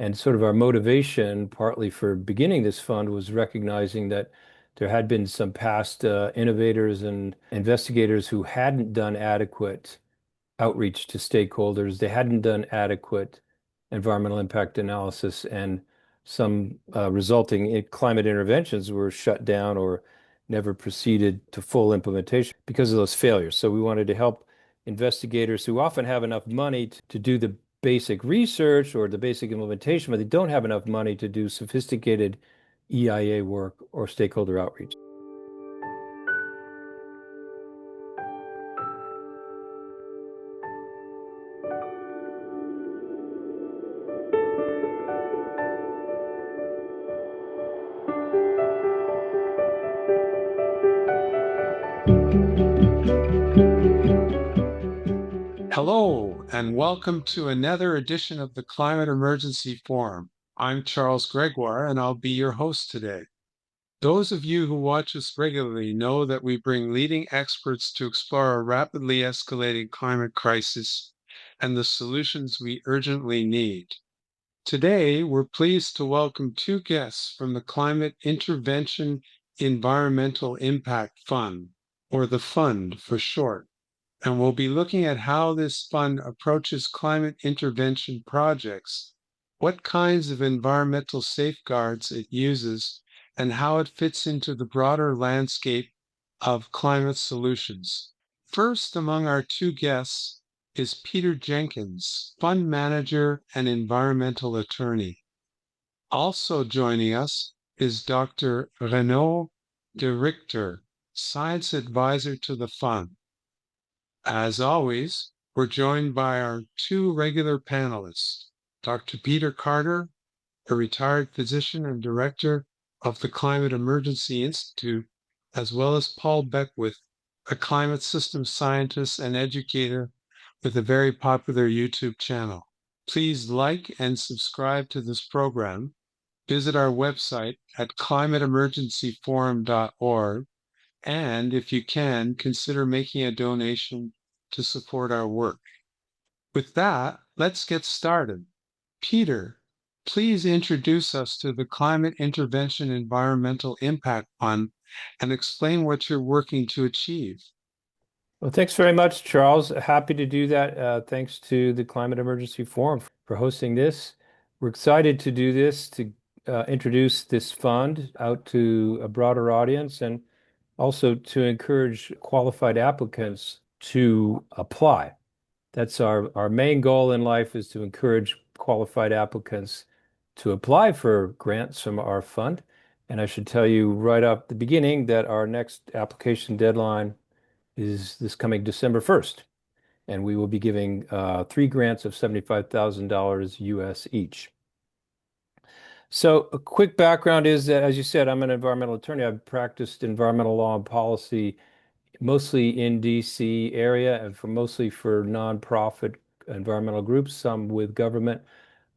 And sort of our motivation, partly for beginning this fund, was recognizing that there had been some past innovators and investigators who hadn't done adequate outreach to stakeholders. They hadn't done adequate environmental impact analysis, and some resulting climate interventions were shut down or never proceeded to full implementation because of those failures. So we wanted to help investigators who often have enough money to do the basic research or the basic implementation, but they don't have enough money to do sophisticated EIA work or stakeholder outreach. Hello, and welcome to another edition of the Climate Emergency Forum. I'm Charles Gregoire, and I'll be your host today. Those of you who watch us regularly know that we bring leading experts to explore a rapidly escalating climate crisis and the solutions we urgently need. Today, we're pleased to welcome two guests from the Climate Intervention Environmental Impact Fund, or the Fund for short. And we'll be looking at how this fund approaches climate intervention projects, what kinds of environmental safeguards it uses, and how it fits into the broader landscape of climate solutions. First among our two guests is Peter Jenkins, fund manager and environmental attorney. Also joining us is Dr. Renaud de Richter, science advisor to the fund. As always, we're joined by our two regular panelists, Dr. Peter Carter, a retired physician and director of the Climate Emergency Institute, as well as Paul Beckwith, a climate systems scientist and educator with a very popular YouTube channel. Please like and subscribe to this program. Visit our website at climateemergencyforum.org. And if you can, consider making a donation to support our work. With that, let's get started. Peter, please introduce us to the Climate Intervention Environmental Impact Fund and explain what you're working to achieve. Well, thanks very much, Charles. Happy to do that. Thanks to the Climate Emergency Forum for hosting this. We're excited to do this, to introduce this fund out to a broader audience, and also to encourage qualified applicants to apply. That's our main goal in life, is to encourage qualified applicants to apply for grants from our fund. And I should tell you right off the beginning that our next application deadline is this coming December 1st. And we will be giving 3 grants of $75,000 US each. So a quick background is that, as you said, I'm an environmental attorney. I've practiced environmental law and policy mostly in DC area, and mostly for nonprofit environmental groups, some with government,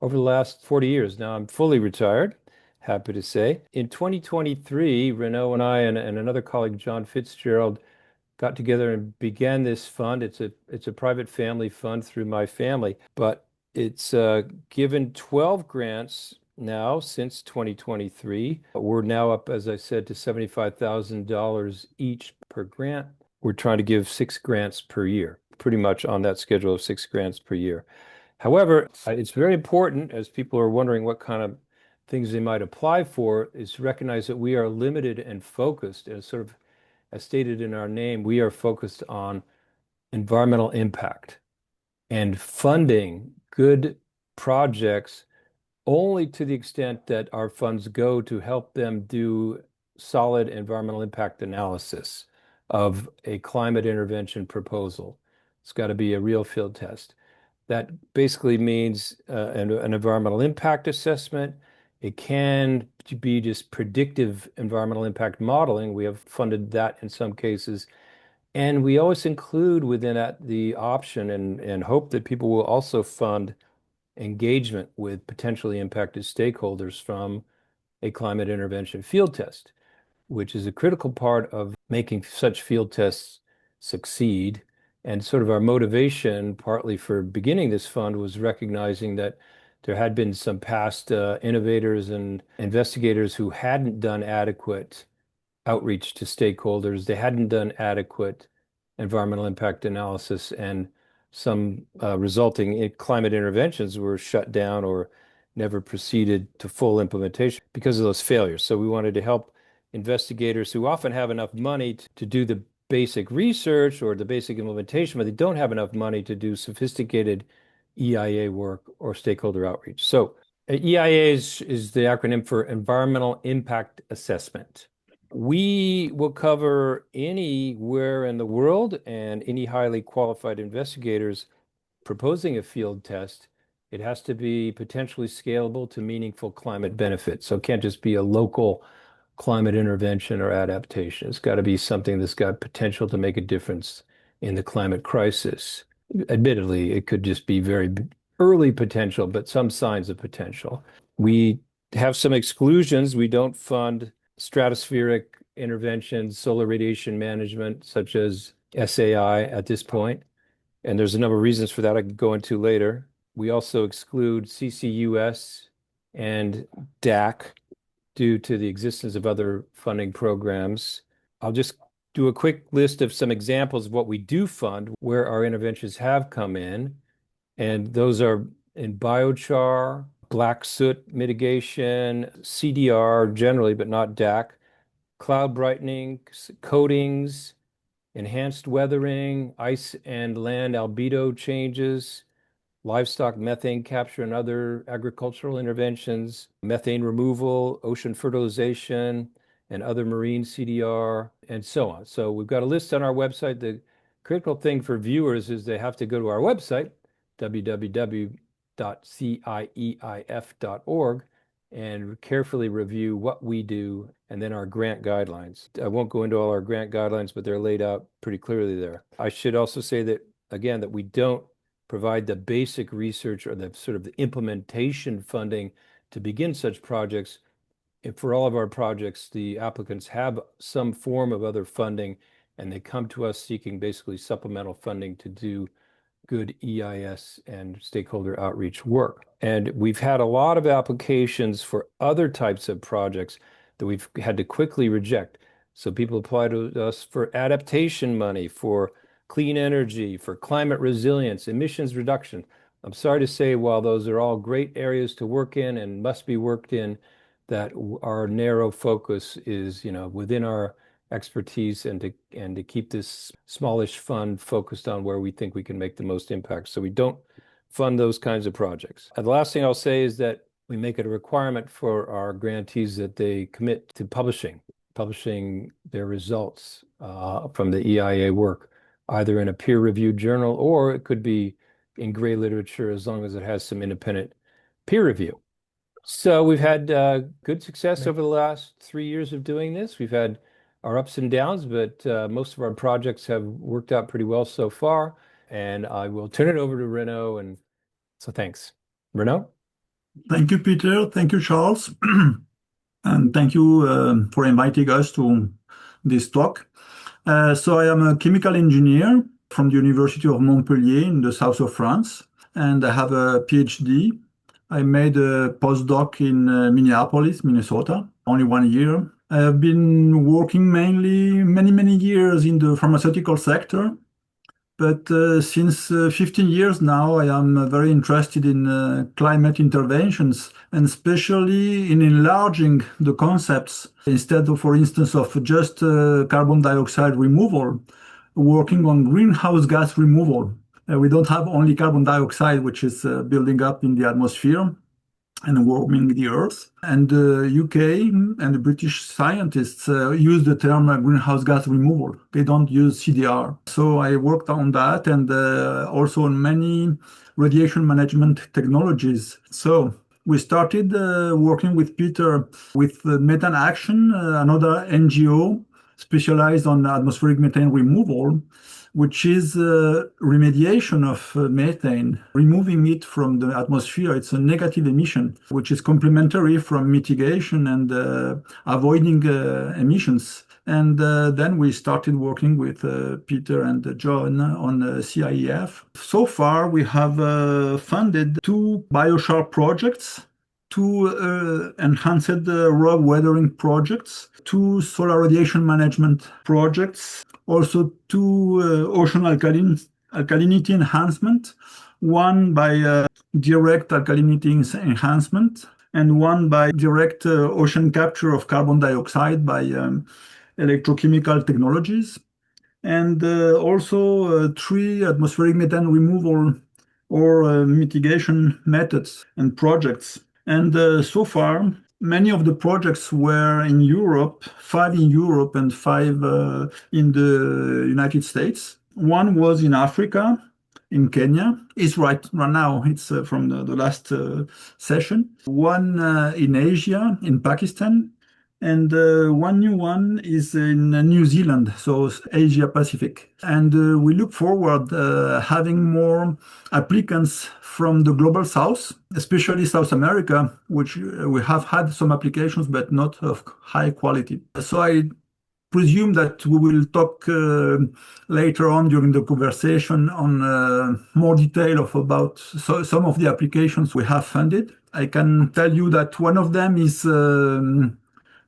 over the last 40 years. Now I'm fully retired, happy to say. In 2023, Renaud and I and another colleague, John Fitzgerald, got together and began this fund. It's a private family fund through my family, but it's given 12 grants now since 2023. We're now up, as I said, to $75,000 each per grant. We're trying to give 6 grants per year, pretty much on that schedule of 6 grants per year. However, it's very important, as people are wondering what kind of things they might apply for, is to recognize that we are limited and focused, and sort of as stated in our name, we are focused on environmental impact and funding good projects only to the extent that our funds go to help them do solid environmental impact analysis of a climate intervention proposal. It's got to be a real field test. That basically means an environmental impact assessment. It can be just predictive environmental impact modeling. We have funded that in some cases. And we always include within that the option and hope that people will also fund engagement with potentially impacted stakeholders from a climate intervention field test, which is a critical part of making such field tests succeed. And sort of our motivation, partly for beginning this fund, was recognizing that There had been some past innovators and investigators who hadn't done adequate outreach to stakeholders. They hadn't done adequate environmental impact analysis, and some resulting climate interventions were shut down or never proceeded to full implementation because of those failures. So we wanted to help investigators who often have enough money to do the basic research or the basic implementation, but they don't have enough money to do sophisticated EIA work or stakeholder outreach. So EIA is the acronym for Environmental Impact Assessment. We will cover anywhere in the world and any highly qualified investigators proposing a field test. It has to be potentially scalable to meaningful climate benefits. So it can't just be a local climate intervention or adaptation. It's got to be something that's got potential to make a difference in the climate crisis. Admittedly, it could just be very early potential, but some signs of potential. We have some exclusions. We don't fund stratospheric interventions, solar radiation management, such as SAI at this point. And there's a number of reasons for that I can go into later. We also exclude CCUS and DAC due to the existence of other funding programs. I'll just do a quick list of some examples of what we do fund, where our interventions have come in. And those are in biochar, black soot mitigation, CDR generally, but not DAC, cloud brightening, coatings, enhanced weathering, ice and land albedo changes, livestock methane capture and other agricultural interventions, methane removal, ocean fertilization, and other marine CDR, and so on. So we've got a list on our website. The critical thing for viewers is they have to go to our website, www.cieif.org, and carefully review what we do and then our grant guidelines. I won't go into all our grant guidelines, but they're laid out pretty clearly there. I should also say that, again, that we don't provide the basic research or the sort of the implementation funding to begin such projects. If for all of our projects, the applicants have some form of other funding, and they come to us seeking basically supplemental funding to do good EIS and stakeholder outreach work. And we've had a lot of applications for other types of projects that we've had to quickly reject. So people apply to us for adaptation money, for clean energy, for climate resilience, emissions reduction. I'm sorry to say, while those are all great areas to work in and must be worked in, that our narrow focus is, within our expertise and to keep this smallish fund focused on where we think we can make the most impact. So we don't fund those kinds of projects. And the last thing I'll say is that we make it a requirement for our grantees that they commit to publishing their results from the EIA work, either in a peer-reviewed journal or it could be in gray literature as long as it has some independent peer review. So we've had good success over the last 3 years of doing this. We've had our ups and downs, but most of our projects have worked out pretty well so far. And I will turn it over to Renaud. And so thanks. Renaud? Thank you, Peter. Thank you, Charles. And thank you for inviting us to this talk. So I am a chemical engineer from the University of Montpellier in the south of France, and I have a PhD. I made a postdoc in Minneapolis, Minnesota, only 1 year. I have been working mainly many years in the pharmaceutical sector, but since 15 years now, I am very interested in climate interventions, and especially in enlarging the concepts instead of, for instance, of just carbon dioxide removal, working on greenhouse gas removal. We don't have only carbon dioxide, which is building up in the atmosphere and warming the earth. And the UK and the British scientists use the term greenhouse gas removal. They don't use CDR. So I worked on that and also on many radiation management technologies. So we started working with Peter with Methane Action, another NGO specialized on atmospheric methane removal, which is remediation of methane, removing it from the atmosphere. It's a negative emission, which is complementary from mitigation and avoiding emissions. And then we started working with Peter and John on CIEIF. So far, we have funded 2 biochar projects, 2 enhanced rock weathering projects, 2 solar radiation management projects, also 2 ocean alkalinity enhancement, one by direct alkalinity enhancement, and one by direct ocean capture of carbon dioxide by electrochemical technologies, and also 3 atmospheric methane removal or mitigation methods and projects. And so far, many of the projects were in Europe, 5 in Europe and 5 in the United States. One was in Africa, in Kenya. It's right now, it's from the last session. One in Asia, in Pakistan. And one new one is in New Zealand, so Asia Pacific. And we look forward having more applicants from the global south, especially South America, which we have had some applications, but not of high quality. So I presume that we will talk later on during the conversation on more detail about some of the applications we have funded. I can tell you that one of them is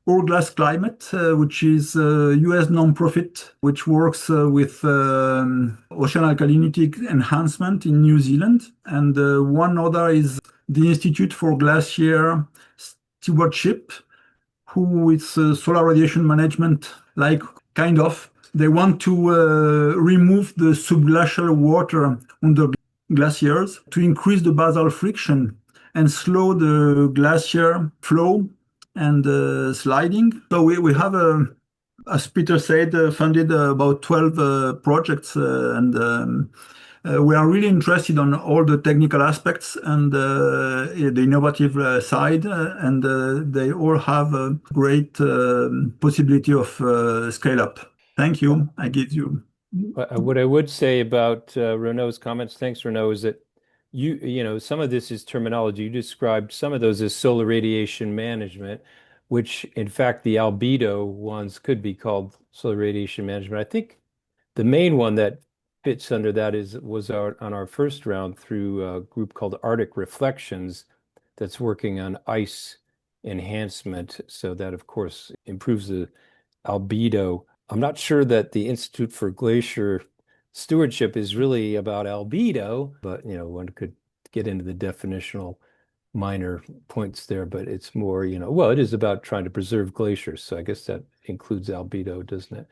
Hourglass Climate, which is a US nonprofit which works with ocean alkalinity enhancement in New Zealand. And one other is the Institute for Glacier Stewardship, who is solar radiation management, like kind of. They want to remove the subglacial water under glaciers to increase the basal friction and slow the glacier flow and sliding. So we have, as Peter said, funded about 12 projects, and we are really interested on all the technical aspects and the innovative side, and they all have a great possibility of scale up. Thank you. I give you. What I would say about Renaud's comments, thanks, Renaud, is that you know, some of this is terminology. You described some of those as solar radiation management, which in fact the albedo ones could be called solar radiation management. I think the main one that fits under that was on our first round through a group called Arctic Reflections that's working on ice enhancement. So that, of course, improves the albedo. I'm not sure that the Institute for Glacier Stewardship is really about albedo, but you know, one could get into the definitional minor points there, but it's more, you know, well, it is about trying to preserve glaciers. So I guess that includes albedo, doesn't it?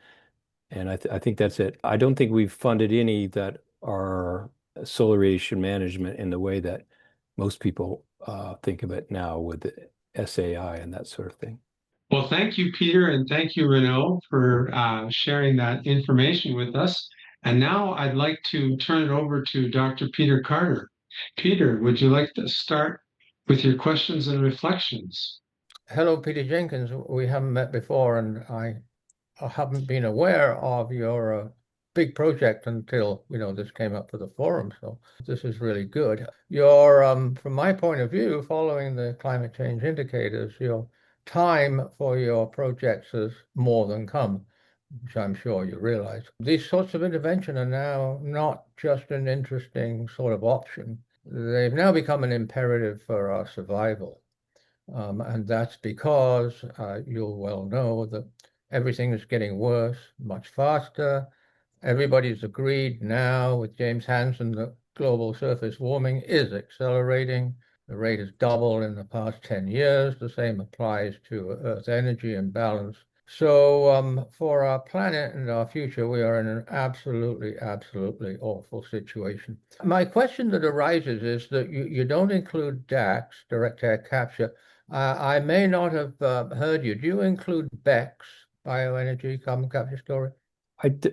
And I think that's it. I don't think we've funded any that are solar radiation management in the way that most people think of it now with the SAI and that sort of thing. Well, thank you, Peter, and thank you, Renaud, for sharing that information with us. And now I'd like to turn it over to Dr. Peter Carter. Peter, would you like to start with your questions and reflections? Hello, Peter Jenkins. We haven't met before, and I haven't been aware of your big project until, you know, this came up for the forum. So this is really good. Your, from my point of view, following the climate change indicators, your time for your projects has more than come, which I'm sure you realize. These sorts of intervention are now not just an interesting sort of option. They've now become an imperative for our survival. And that's because you'll well know that everything is getting worse, much faster. Everybody's agreed now with James Hansen that global surface warming is accelerating. The rate has doubled in the past 10 years. The same applies to Earth energy imbalance. So for our planet and our future, we are in an absolutely, absolutely awful situation. My question that arises is that you don't include DACs, direct air capture. I may not have heard you. Do you include BECS, bioenergy, carbon capture storage?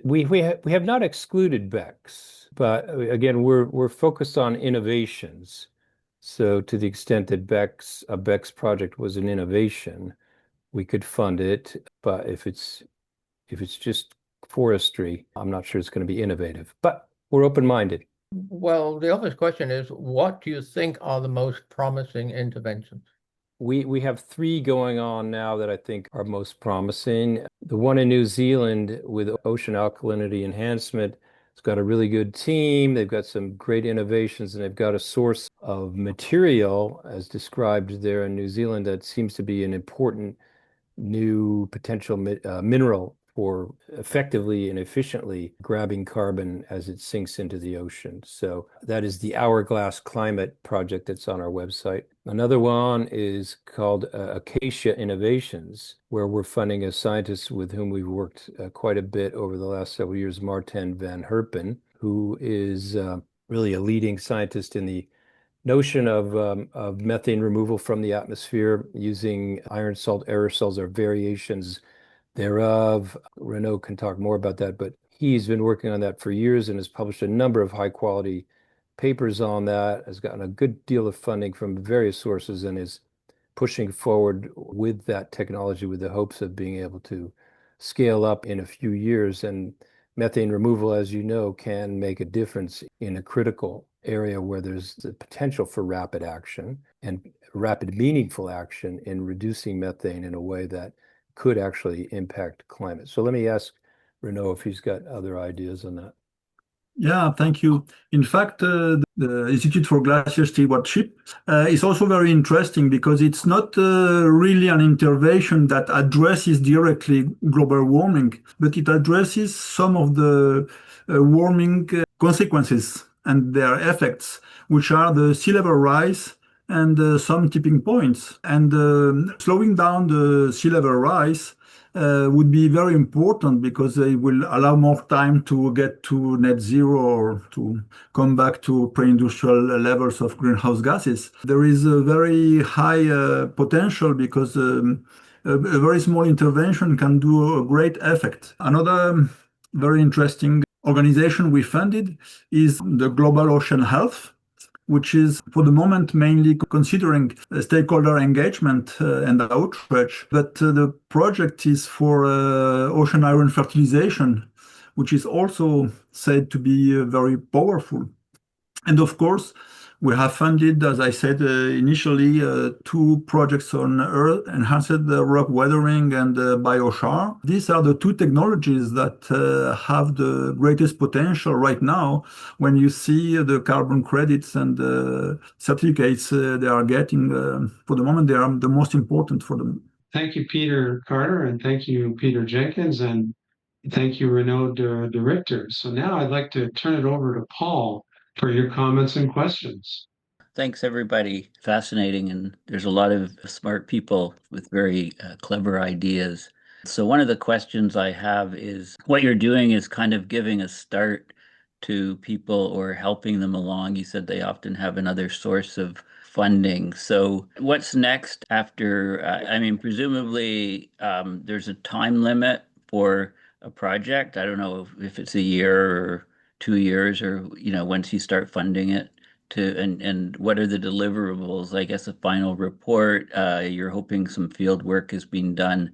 We have not excluded BECS, but again, we're focused on innovations. So to the extent that a BECS project was an innovation, we could fund it. But if it's If it's just forestry, I'm not sure it's going to be innovative, but we're open-minded. Well, the obvious question is, what do you think are the most promising interventions? We have three going on now that I think are most promising. The one in New Zealand with ocean alkalinity enhancement, it's got a really good team. They've got some great innovations, and they've got a source of material, as described there in New Zealand, that seems to be an important new potential mineral for effectively and efficiently grabbing carbon as it sinks into the ocean. So that is the Hourglass Climate project that's on our website. Another one is called Acacia Innovations, where we're funding a scientist with whom we've worked quite a bit over the last several years, Martin van Herpen, who is really a leading scientist in the notion of methane removal from the atmosphere using iron salt aerosols or variations thereof. Renaud can talk more about that, but he's been working on that for years and has published a number of high quality papers on that, has gotten a good deal of funding from various sources, and is pushing forward with that technology with the hopes of being able to scale up in a few years. And methane removal, as you know, can make a difference in a critical area where there's the potential for rapid action and rapid meaningful action in reducing methane in a way that could actually impact climate. So let me ask Renaud if he's got other ideas on that. Yeah, thank you. In fact, the Institute for Glacier Stewardship is also very interesting because it's not really an intervention that addresses directly global warming, but it addresses some of the warming consequences and their effects, which are the sea level rise and some tipping points. And slowing down the sea level rise would be very important because they will allow more time to get to net zero or to come back to pre-industrial levels of greenhouse gases. There is a very high potential because a very small intervention can do a great effect. Another very interesting organization we funded is the Global Ocean Health, which is for the moment mainly considering stakeholder engagement and outreach. But the project is for ocean iron fertilization, which is also said to be very powerful. And of course, we have funded, as I said initially, two projects on Earth, enhanced rock weathering and biochar. These are the two technologies that have the greatest potential right now when you see the carbon credits and certificates they are getting. For the moment, they are the most important for them. Thank you, Peter Carter, and thank you, Peter Jenkins, and thank you, Renaud de Richter. So now I'd like to turn it over to Paul for your comments and questions. Thanks, everybody. Fascinating. And there's a lot of smart people with very clever ideas. So one of the questions I have is what you're doing is kind of giving a start to people or helping them along. You said they often have another source of funding. So what's next after, I mean, presumably there's a time limit for a project. I don't know if it's a year or 2 years or, once you start funding it and what are the deliverables? I guess a final report. You're hoping some field work is being done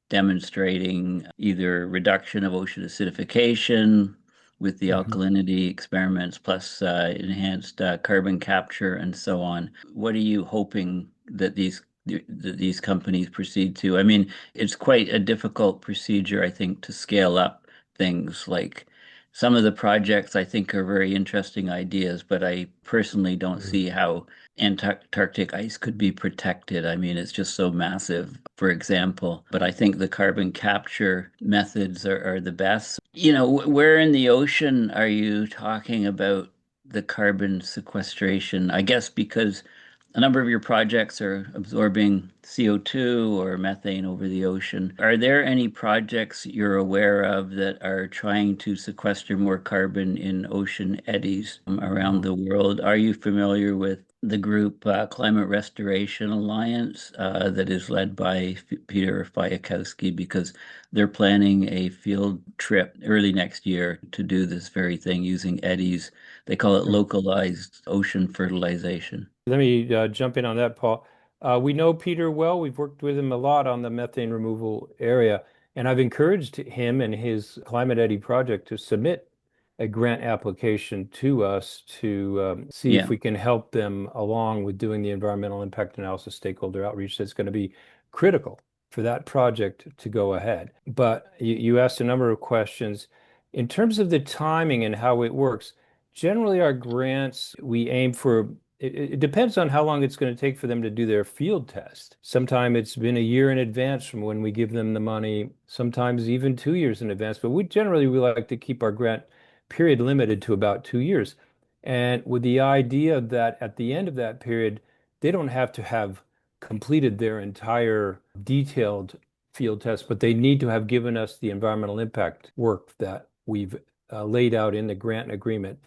demonstrating either reduction of ocean acidification with the alkalinity experiments plus enhanced carbon capture and so on. What are you hoping that these companies proceed to? I mean, it's quite a difficult procedure, I think, to scale up things. Like some of the projects I think are very interesting ideas, but I personally don't see how Antarctic ice could be protected. I mean, it's just so massive, for example. But I think the carbon capture methods are the best. Where in the ocean are you talking about the carbon sequestration? I guess because a number of your projects are absorbing CO2 or methane over the ocean. Are there any projects you're aware of that are trying to sequester more carbon in ocean eddies around the world? Are you familiar with the group Climate Restoration Alliance that is led by Peter Fiakowski? Because they're planning a field trip early next year to do this very thing using eddies. They call it localized ocean fertilization. Let me jump in on that, Paul. We know Peter well. We've worked with him a lot on the methane removal area. And I've encouraged him and his Climate Eddy project to submit a grant application to us to see if we can help them along with doing the environmental impact analysis stakeholder outreach that's going to be critical for that project to go ahead. But you asked a number of questions. In terms of the timing and how it works, generally our grants, we aim for, it depends on how long it's going to take for them to do their field test. Sometimes it's been a year in advance from when we give them the money, sometimes even 2 years in advance. But we like to keep our grant period limited to about 2 years. And with the idea that at the end of that period, they don't have to have completed their entire detailed field test, but they need to have given us the environmental impact work that we've laid out in the grant agreement.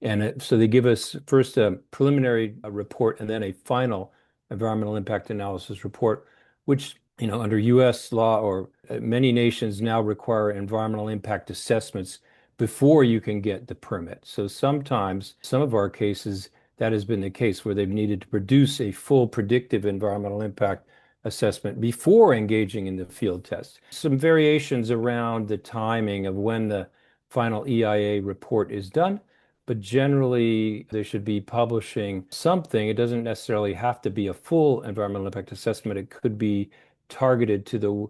And so they give us first a preliminary report and then a final environmental impact analysis report, which, under US law or many nations now require environmental impact assessments before you can get the permit. So sometimes, some of our cases, that has been the case where they've needed to produce a full predictive environmental impact assessment before engaging in the field test. Some variations around the timing of when the final EIA report is done, but generally they should be publishing something. It doesn't necessarily have to be a full environmental impact assessment. It could be targeted to the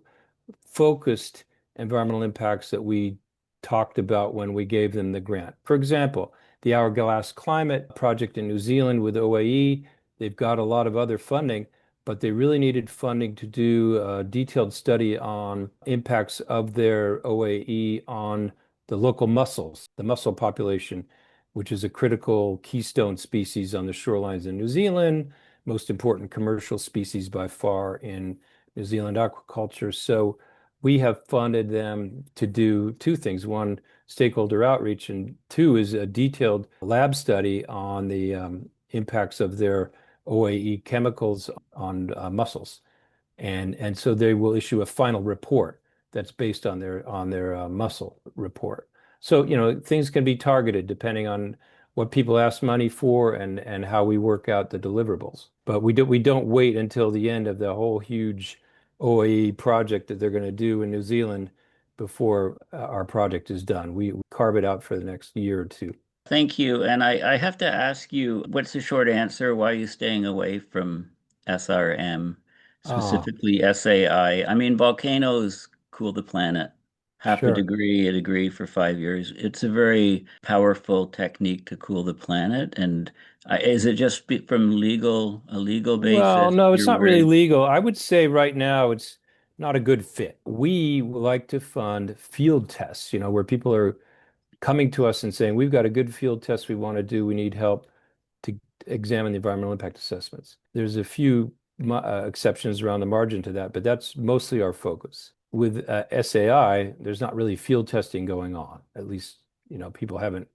focused environmental impacts that we talked about when we gave them the grant. For example, the Hourglass Climate project in New Zealand with OAE, they've got a lot of other funding, but they really needed funding to do a detailed study on impacts of their OAE on the local mussels, the mussel population, which is a critical keystone species on the shorelines in New Zealand, most important commercial species by far in New Zealand aquaculture. So we have funded them to do two things. One, stakeholder outreach, and two is a detailed lab study on the impacts of their OAE chemicals on mussels. And so they will issue a final report that's based on their mussel report. So, things can be targeted depending on what people ask money for and how we work out the deliverables. But we don't wait until the end of the whole huge OAE project that they're going to do in New Zealand before our project is done. We carve it out for the next year or two. Thank you. And I have to ask you, what's the short answer? Why are you staying away from SRM, specifically SAI? I mean, volcanoes cool the planet. Half a Sure. degree for 5 years. It's a very powerful technique to cool the planet. And is it just from a legal Well, basis? no, it's You're not really worried? legal. I would say right now it's not a good fit. We like to fund field tests, where people are coming to us and saying, we've got a good field test we want to do. We need help to examine the environmental impact assessments. There's a few exceptions around the margin to that, but that's mostly our focus. With SAI, there's not really field testing going on. At least, people haven't,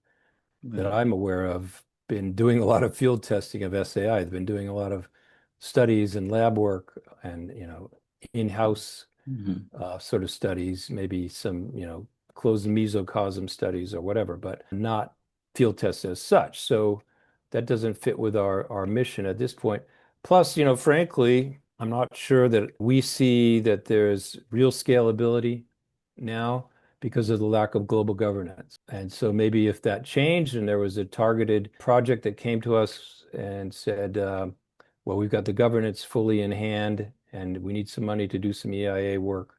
that I'm aware of, been doing a lot of field testing of SAI. They've been doing a lot of studies and lab work and, in-house sort of studies, maybe some, closed mesocosm studies or whatever, but not field tests as such. So that doesn't fit with our mission at this point. Plus, frankly, I'm not sure that we see that there's real scalability now because of the lack of global governance. And so maybe if that changed and there was a targeted project that came to us and said, well, we've got the governance fully in hand and we need some money to do some EIA work,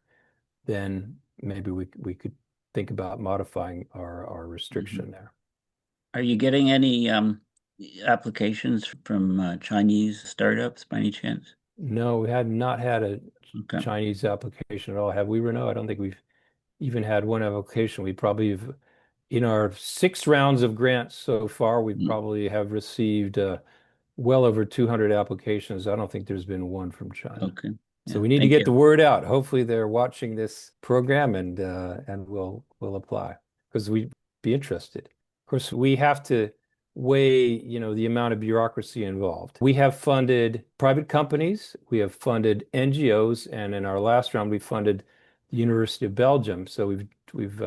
then maybe we could think about modifying our restriction there. Are you getting any applications from Chinese startups by any chance? No, we had not had a Okay. Chinese application at all. Have we, Renaud? I don't think we've even had one application. We probably have, in our 6 rounds of grants so far, we probably have received well over 200 applications. I don't think there's been one from China. Okay. So Yeah, we need to thank get you. the word out. Hopefully they're watching this program and we'll apply because we'd be interested. Of course, we have to weigh, the amount of bureaucracy involved. We have funded private companies, we have funded NGOs, and in our last round, we funded the University of Belgium. So we've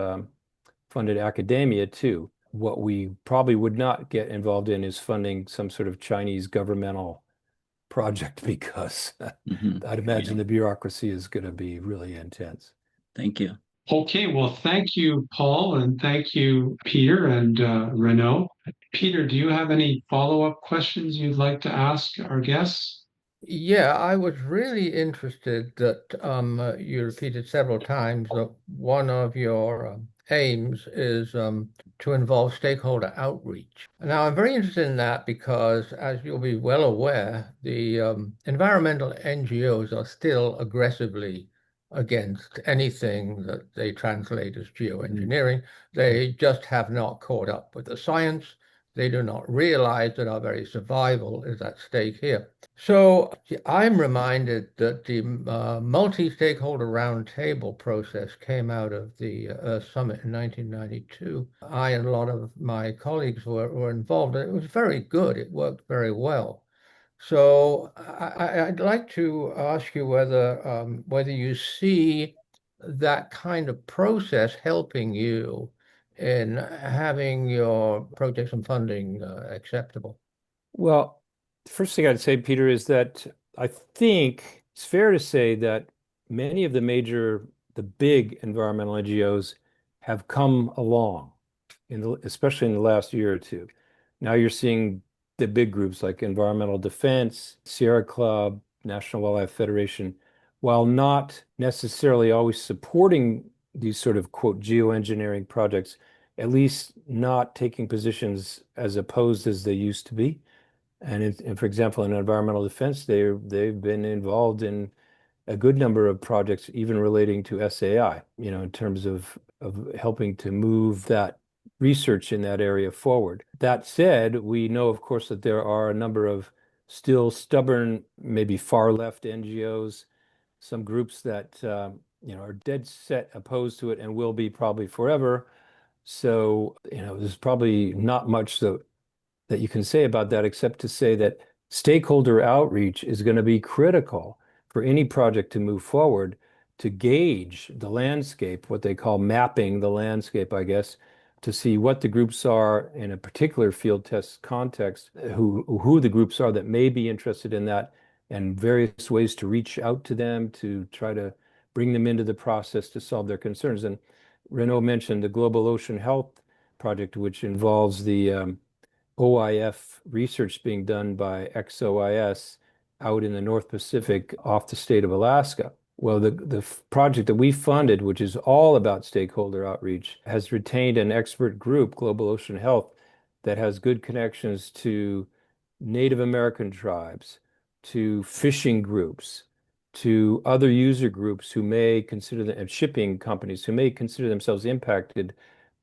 funded academia too. What we probably would not get involved in is funding some sort of Chinese governmental project because I'd imagine the bureaucracy is going to be really intense. Thank you. Okay, well, thank you, Paul, and thank you, Peter and Renaud. Peter, do you have any follow-up questions you'd like to ask our guests? Yeah, I was really interested that you repeated several times that one of your aims is to involve stakeholder outreach. Now, I'm very interested in that because, as you'll be well aware, the environmental NGOs are still aggressively against anything that they translate as geoengineering. They just have not caught up with the science. They do not realize that our very survival is at stake here. So I'm reminded that the multi-stakeholder roundtable process came out of the Earth Summit in 1992. I and a lot of my colleagues were involved, and it was very good. It worked very well. So I'd like to ask you whether you see that kind of process helping you in having your projects and funding acceptable. Well, the first thing I'd say, Peter, is that I think it's fair to say that many of the big environmental NGOs have come along, especially in the last year or two. Now you're seeing the big groups like Environmental Defense, Sierra Club, National Wildlife Federation, while not necessarily always supporting these sort of quote geoengineering projects, at least not taking positions as opposed as they used to be. And for example, in environmental defense, they've been involved in a good number of projects, even relating to SAI, in terms of helping to move that research in that area forward. That said, we know, of course, that there are a number of still stubborn, maybe far left NGOs, some groups that are dead set opposed to it and will be probably forever. So, there's probably not much that you can say about that, except to say that stakeholder outreach is going to be critical for any project to move forward, to gauge the landscape, what they call mapping the landscape, I guess, to see what the groups are in a particular field test context, who the groups are that may be interested in that, and various ways to reach out to them to try to bring them into the process to solve their concerns. And Renaud mentioned the Global Ocean Health Project, which involves the OIF research being done by XOIS out in the North Pacific off the state of Alaska. Well, the project that we funded, which is all about stakeholder outreach, has retained an expert group, Global Ocean Health, that has good connections to Native American tribes, to fishing groups, to other user groups who may consider them, and shipping companies who may consider themselves impacted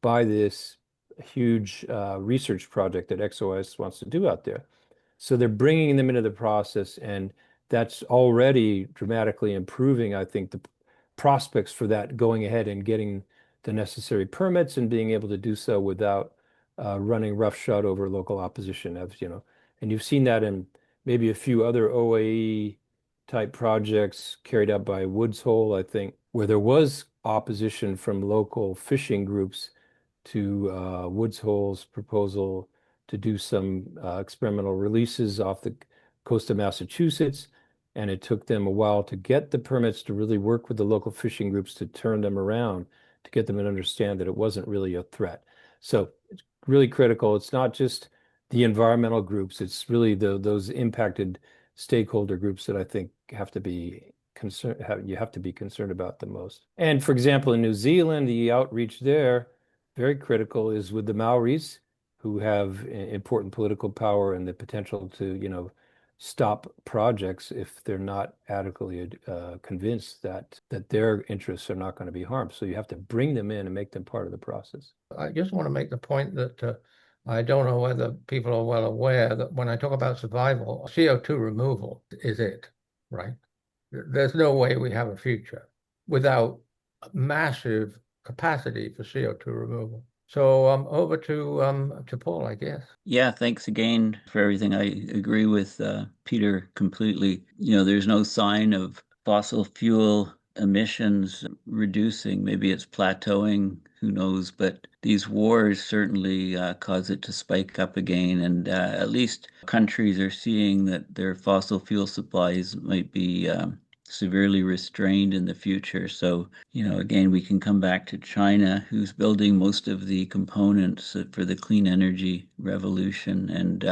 by this huge research project that XOS wants to do out there. So they're bringing them into the process, and that's already dramatically improving, I think, the prospects for that going ahead and getting the necessary permits and being able to do so without running roughshod over local opposition, as and you've seen that in maybe a few other OAE type projects carried out by Woods Hole, I think, where there was opposition from local fishing groups to Woods Hole's proposal to do some experimental releases off the coast of Massachusetts. And it took them a while to get the permits to really work with the local fishing groups to turn them around, to get them to understand that it wasn't really a threat. So it's really critical. It's not just the environmental groups, it's really those impacted stakeholder groups that I think have to be concerned, you have to be concerned about the most. And for example, in New Zealand, the outreach there, very critical, is with the Maoris, who have important political power and the potential to, stop projects if they're not adequately convinced that their interests are not going to be harmed. So you have to bring them in and make them part of the process. I just want to make the point that I don't know whether people are well aware that when I talk about survival, CO2 removal is it, right? There's no way we have a future without massive capacity for CO2 removal. So over to Paul, I guess. Yeah, thanks again for everything. I agree with Peter completely. There's no sign of fossil fuel emissions reducing. Maybe it's plateauing, who knows? But these wars certainly cause it to spike up again. And at least countries are seeing that their fossil fuel supplies might be severely restrained in the future. So, again, we can come back to China, who's building most of the components for the clean energy revolution. And,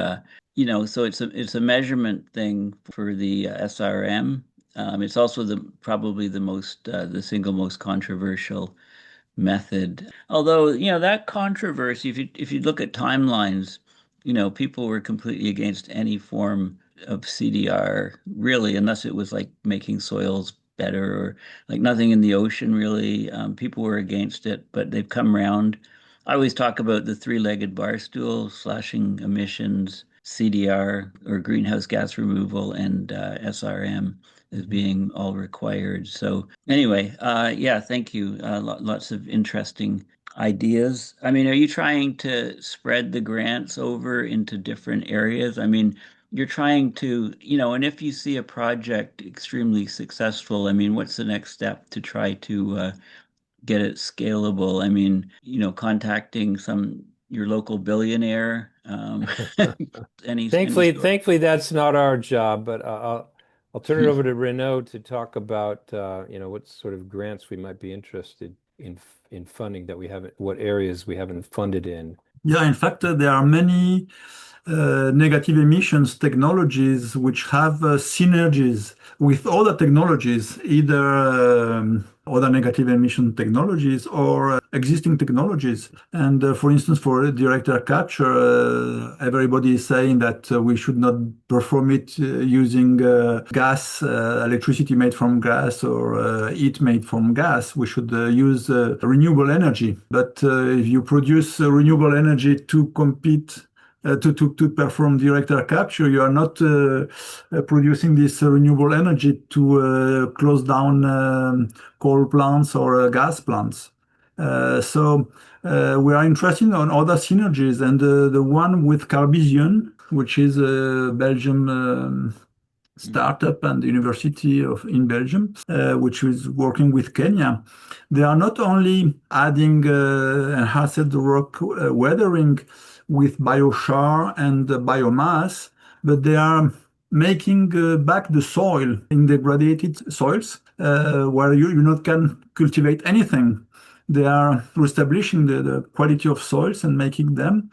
so it's a measurement thing for the SRM. It's also probably the single most controversial method. Although, that controversy, if you look at timelines, people were completely against any form of CDR, really, unless it was like making soils better or like nothing in the ocean, really. People were against it, but they've come around. I always talk about the three-legged bar stool, slashing emissions, CDR or greenhouse gas removal, and SRM as being all required. So anyway, yeah, thank you. Lots of interesting ideas. I mean, are you trying to spread the grants over into different areas? I mean, you're trying to, and if you see a project extremely successful, I mean, what's the next step to try to get it scalable? I mean, contacting your local billionaire, any Thankfully, that's not our job, but I'll turn it over to Renaud to talk about what sort of grants we might be interested in funding that we haven't, what areas we haven't funded in. Yeah, in fact, there are many negative emissions technologies which have synergies with other technologies, either other negative emission technologies or existing technologies. And for instance, for direct air capture, everybody is saying that we should not perform it using gas, electricity made from gas or heat made from gas. We should use renewable energy. But if you produce renewable energy to compete to perform direct air capture, you are not producing this renewable energy to close down coal plants or gas plants. So we are interested on other synergies, and the one with Carbision, which is a Belgium startup and university in Belgium, which is working with Kenya. They are not only adding enhanced rock weathering with biochar and biomass, but they are making back the soil in degraded soils where you not can cultivate anything. They are reestablishing the quality of soils and making them.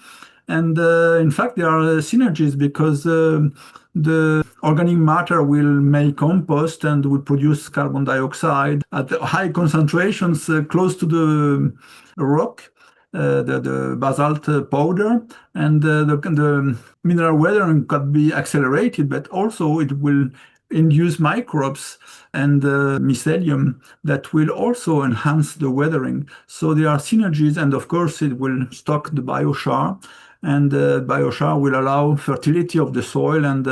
And in fact, there are synergies because the organic matter will make compost and will produce carbon dioxide at high concentrations close to the rock, the basalt powder, and the mineral weathering could be accelerated, but also it will induce microbes and mycelium that will also enhance the weathering. So there are synergies, and of course it will stock the biochar, and biochar will allow fertility of the soil, and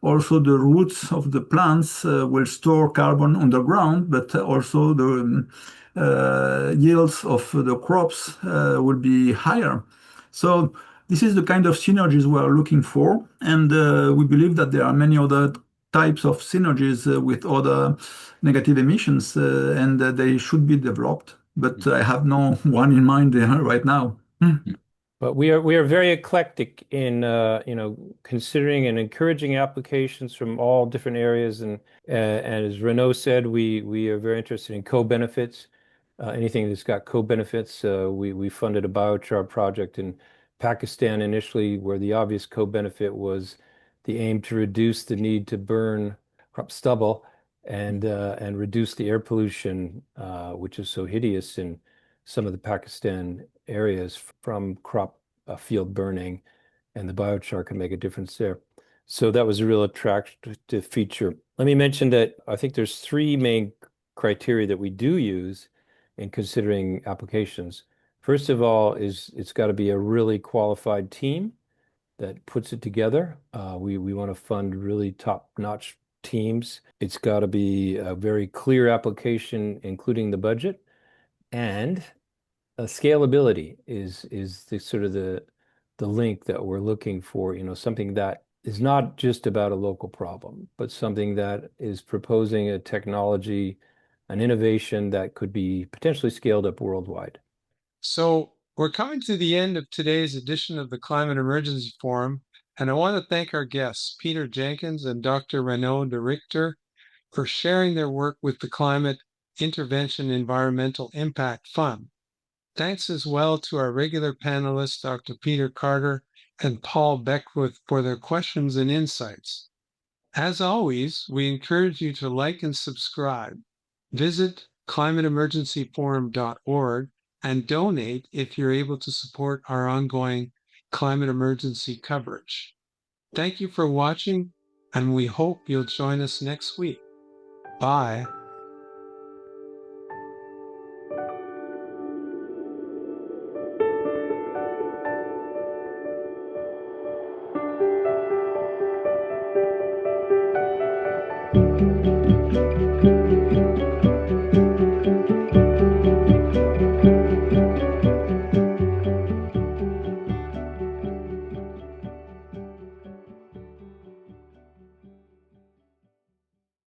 also the roots of the plants will store carbon underground, but also the yields of the crops will be higher. So this is the kind of synergies we are looking for, and we believe that there are many other types of synergies with other negative emissions, and they should be developed. But I have no one in mind right now. But we are very eclectic in considering and encouraging applications from all different areas, and as Renaud said, we are very interested in co-benefits. Anything that's got co-benefits. We funded a biochar project in Pakistan initially, where the obvious co-benefit was the aim to reduce the need to burn crop stubble and reduce the air pollution, which is so hideous in some of the Pakistan areas from crop field burning, and the biochar can make a difference there. So that was a real attractive feature. Let me mention that I think there's three main criteria that we do use in considering applications. First of all, it's got to be a really qualified team that puts it together. We want to fund really top-notch teams. It's got to be a very clear application, including the budget, and scalability is the sort of the link that we're looking for. Something that is not just about a local problem, but something that is proposing a technology, an innovation that could be potentially scaled up worldwide. So we're coming to the end of today's edition of the Climate Emergency Forum, and I want to thank our guests, Peter Jenkins and Dr. Renaud de Richter, for sharing their work with the Climate Intervention Environmental Impact Fund. Thanks as well to our regular panelists, Dr. Peter Carter and Paul Beckwith, for their questions and insights. As always, we encourage you to like and subscribe. Visit climateemergencyforum.org and donate if you're able to support our ongoing climate emergency coverage. Thank you for watching, and we hope you'll join us next week. Bye.